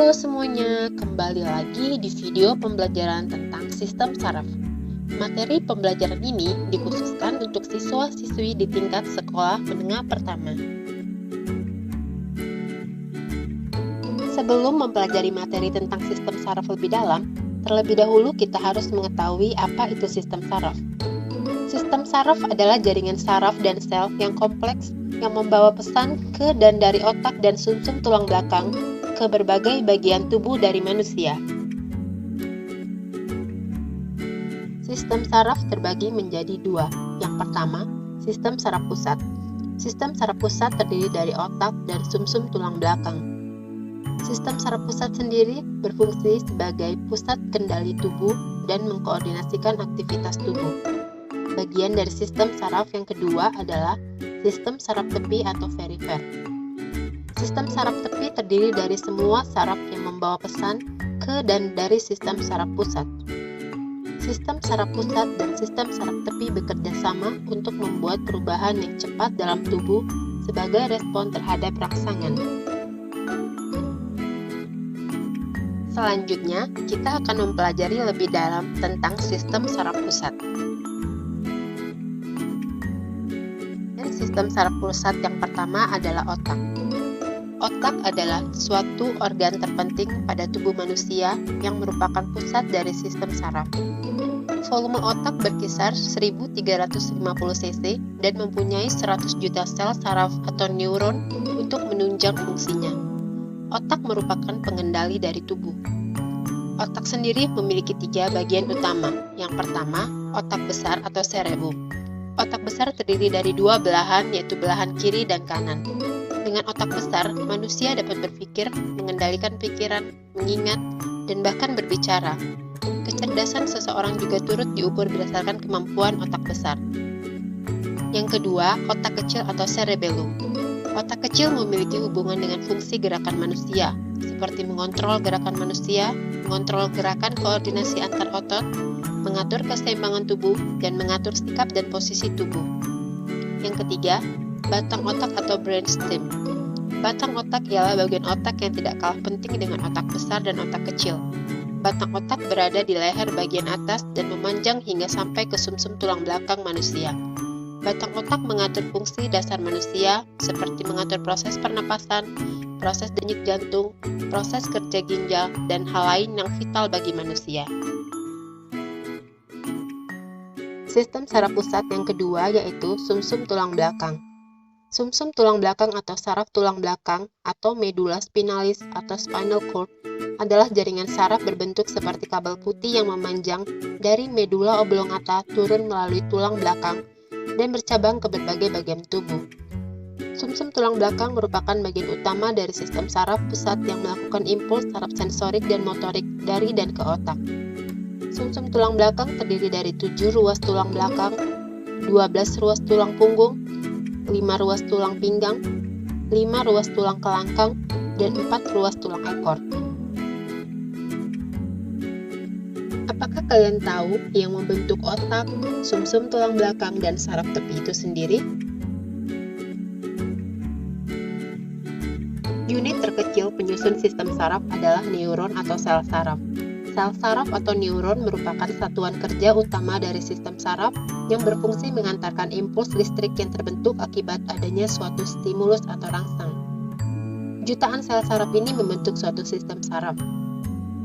Halo semuanya, kembali lagi di video pembelajaran tentang sistem saraf. Materi pembelajaran ini dikhususkan untuk siswa-siswi di tingkat sekolah menengah pertama. Sebelum mempelajari materi tentang sistem saraf lebih dalam, terlebih dahulu kita harus mengetahui apa itu sistem saraf. Sistem saraf adalah jaringan saraf dan sel yang kompleks yang membawa pesan ke dan dari otak dan sumsum tulang belakang ke berbagai bagian tubuh dari manusia. Sistem saraf terbagi menjadi dua. Yang pertama, sistem saraf pusat. Sistem saraf pusat terdiri dari otak dan sumsum tulang belakang. Sistem saraf pusat sendiri berfungsi sebagai pusat kendali tubuh dan mengkoordinasikan aktivitas tubuh. Bagian dari sistem saraf yang kedua adalah sistem saraf tepi atau perifer. Sistem saraf tepi terdiri dari semua saraf yang membawa pesan ke dan dari sistem saraf pusat. Sistem saraf pusat dan sistem saraf tepi bekerja sama untuk membuat perubahan yang cepat dalam tubuh sebagai respon terhadap rangsangan. Selanjutnya, kita akan mempelajari lebih dalam tentang sistem saraf pusat. Sistem saraf pusat yang pertama adalah otak. Otak adalah suatu organ terpenting pada tubuh manusia yang merupakan pusat dari sistem saraf. Volume otak berkisar 1350 cc dan mempunyai 100 juta sel saraf atau neuron untuk menunjang fungsinya. Otak merupakan pengendali dari tubuh. Otak sendiri memiliki 3 bagian utama. Yang pertama, otak besar atau cerebrum. Otak besar terdiri dari 2 belahan, yaitu belahan kiri dan kanan. Dengan otak besar, manusia dapat berpikir, mengendalikan pikiran, mengingat, dan bahkan berbicara. Kecerdasan seseorang juga turut diukur berdasarkan kemampuan otak besar. Yang kedua, otak kecil atau cerebellum. Otak kecil memiliki hubungan dengan fungsi gerakan manusia, seperti mengontrol gerakan manusia, mengontrol gerakan koordinasi antar otot, mengatur keseimbangan tubuh, dan mengatur sikap dan posisi tubuh. Yang ketiga, batang otak atau brainstem. Batang otak ialah bagian otak yang tidak kalah penting dengan otak besar dan otak kecil. Batang otak berada di leher bagian atas dan memanjang hingga sampai ke sumsum tulang belakang manusia. Batang otak mengatur fungsi dasar manusia seperti mengatur proses pernapasan, proses denyut jantung, proses kerja ginjal, dan hal lain yang vital bagi manusia. Sistem saraf pusat yang kedua yaitu sumsum tulang belakang. Sumsum tulang belakang atau saraf tulang belakang atau medula spinalis atau spinal cord adalah jaringan saraf berbentuk seperti kabel putih yang memanjang dari medula oblongata turun melalui tulang belakang dan bercabang ke berbagai bagian tubuh. Sumsum tulang belakang merupakan bagian utama dari sistem saraf pusat yang melakukan impuls saraf sensorik dan motorik dari dan ke otak. Sumsum tulang belakang terdiri dari 7 ruas tulang belakang, 12 ruas tulang punggung, 5 ruas tulang pinggang, 5 ruas tulang kelangkang, dan 4 ruas tulang ekor. Apakah kalian tahu yang membentuk otak, sumsum tulang belakang, dan saraf tepi itu sendiri? Unit terkecil penyusun sistem saraf adalah neuron atau sel saraf. Sel saraf atau neuron merupakan satuan kerja utama dari sistem saraf yang berfungsi mengantarkan impuls listrik yang terbentuk akibat adanya suatu stimulus atau rangsang. Jutaan sel saraf ini membentuk suatu sistem saraf.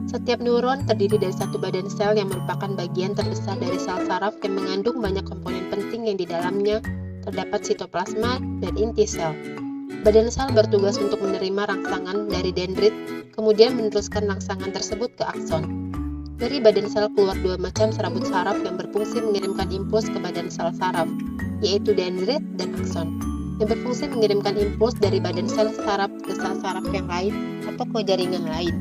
Setiap neuron terdiri dari satu badan sel yang merupakan bagian terbesar dari sel saraf yang mengandung banyak komponen penting yang di dalamnya terdapat sitoplasma dan inti sel. Badan sel bertugas untuk menerima rangsangan dari dendrit, kemudian meneruskan rangsangan tersebut ke akson. Dari badan sel keluar 2 macam serabut saraf yang berfungsi mengirimkan impuls ke badan sel saraf, yaitu dendrit dan akson, yang berfungsi mengirimkan impuls dari badan sel saraf ke sel saraf yang lain atau ke jaringan lain.